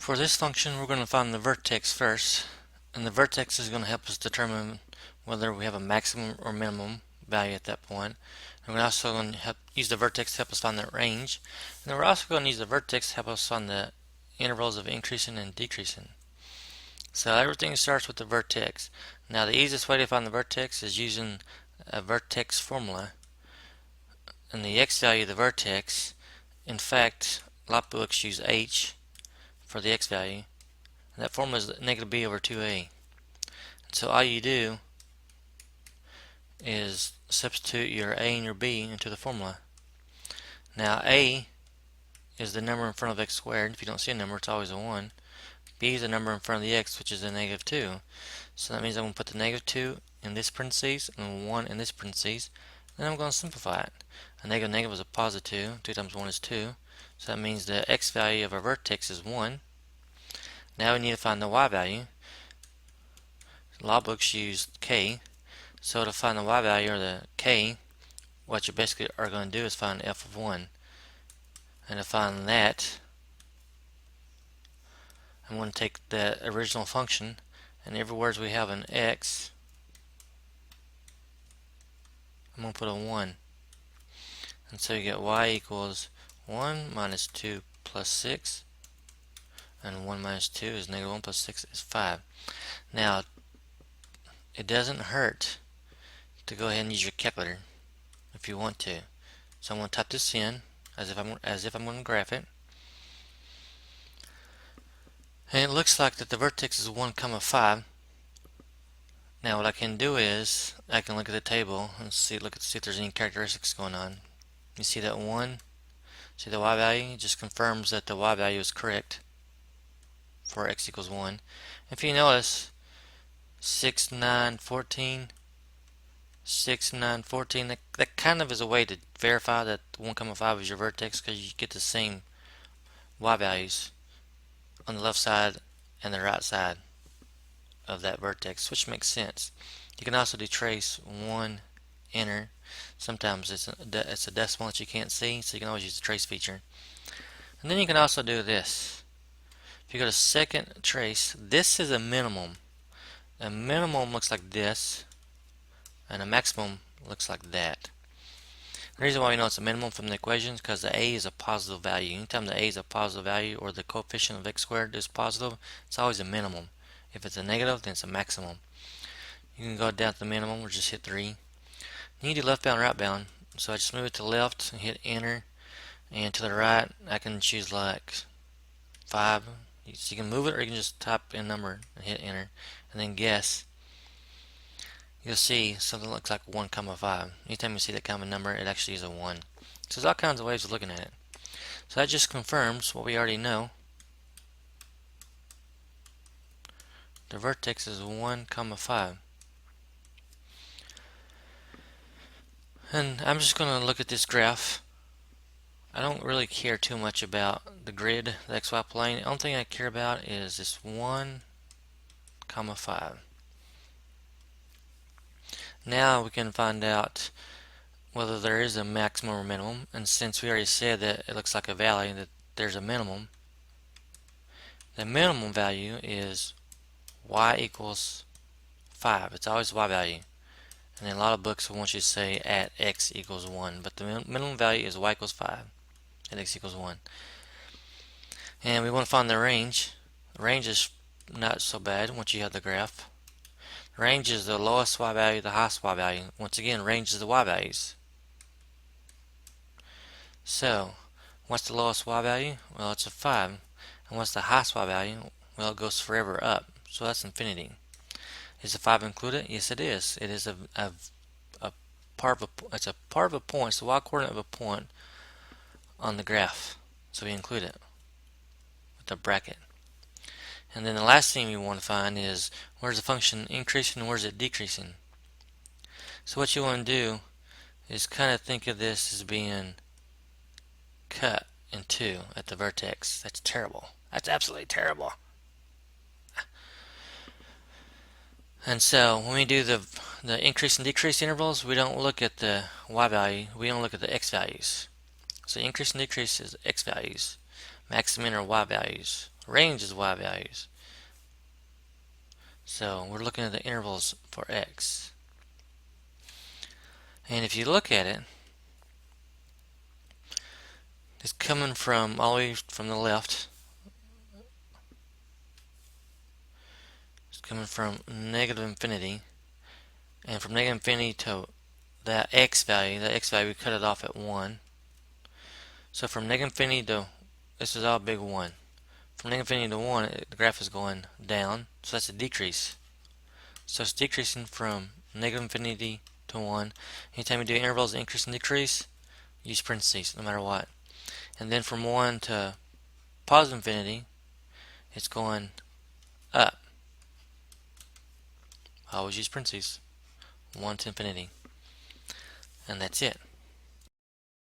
For this function, we're going to find the vertex first, and the vertex is going to help us determine whether we have a maximum or minimum value at that point. And we're also going to use the vertex to help us find the range, and then we're also going to use the vertex to help us find the intervals of increasing and decreasing. So everything starts with the vertex. Now the easiest way to find the vertex is using a vertex formula. And the x value of the vertex, in fact, a lot of books use h for the x value, and that formula is negative b over 2a. And so all you do is substitute your a and your b into the formula. Now a is the number in front of x squared. If you don't see a number, it's always a 1. B is the number in front of the x, which is a negative 2. So that means I'm going to put the negative 2 in this parentheses and 1 in this parentheses. Then I'm going to simplify it. A negative negative is a positive 2. 2 times 1 is 2. So that means the x value of our vertex is 1. Now we need to find the y value. Law books use k. So to find the y value, or the k, what you basically are going to do is find f of 1. And to find that, I'm going to take the original function, and everywhere we have an x, I'm going to put a 1. And so you get y equals 1 minus 2 plus 6. And 1 minus 2 is negative 1 plus 6 is 5. Now, it doesn't hurt to go ahead and use your calculator if you want to. So I'm going to type this in as if I'm going to graph it. And it looks like that the vertex is 1 comma 5. Now what I can do is I can look at the table and see if there's any characteristics going on. You see that 1? See the y value? It just confirms that the y value is correct for x equals 1. If you notice, 6, 9, 14, 6, 9, 14, that kind of is a way to verify that 1 comma 5 is your vertex, because you get the same y values on the left side and the right side of that vertex, which makes sense. You can also do trace 1, enter. Sometimes it's a decimal that you can't see, so you can always use the trace feature. And then you can also do this. If you go to second trace, this is a minimum. A minimum looks like this, and a maximum looks like that. The reason why we know it's a minimum from the equation is because the a is a positive value. Anytime the a is a positive value, or the coefficient of x squared is positive, it's always a minimum. If it's a negative, then it's a maximum. You can go down to the minimum or just hit 3. You need to do left bound, right bound. So I just move it to the left and hit enter. And to the right, I can choose like 5. So you can move it, or you can just type in a number and hit enter. And then guess. You'll see something that looks like 1 comma 5. Anytime you see that kind of number, it actually is a 1. So there's all kinds of ways of looking at it. So that just confirms what we already know. The vertex is 1 comma 5. And I'm just going to look at this graph. I don't really care too much about the grid, the XY plane. The only thing I care about is this 1 comma 5. Now we can find out whether there is a maximum or minimum, and since we already said that it looks like a valley, that there's a minimum, the minimum value is y equals 5. It's always y value. And in a lot of books will want you to say at x equals 1, but the minimum value is y equals 5 at x equals 1. And we want to find the range. The range is not so bad once you have the graph. Range is the lowest y value, the highest y value. Once again, range is the y values. So, what's the lowest y value? Well, it's a 5. And what's the highest y value? Well, it goes forever up. So that's infinity. Is the 5 included? Yes, it is. It is a part of it's a part of a point. It's the y coordinate of a point on the graph. So we include it with a bracket. And then the last thing we want to find is, where's the function increasing and where's it decreasing? So what you want to do is kind of think of this as being cut in two at the vertex. That's terrible. That's absolutely terrible. And so when we do the increase and decrease intervals, we don't look at the y value, we don't look at the x values. So increase and decrease is x values. Max and min are y values. Range is y values. So we're looking at the intervals for x. And if you look at it, it's coming from all the way from the left. It's coming from negative infinity. And from negative infinity to that x value, we cut it off at 1. So from negative infinity to, this is all big 1. From negative infinity to 1, the graph is going down. So that's a decrease. So it's decreasing from negative infinity to 1. Anytime you do intervals, increase and decrease, use parentheses no matter what. And then from 1 to positive infinity, it's going up. Always use parentheses. 1 to infinity. And that's it.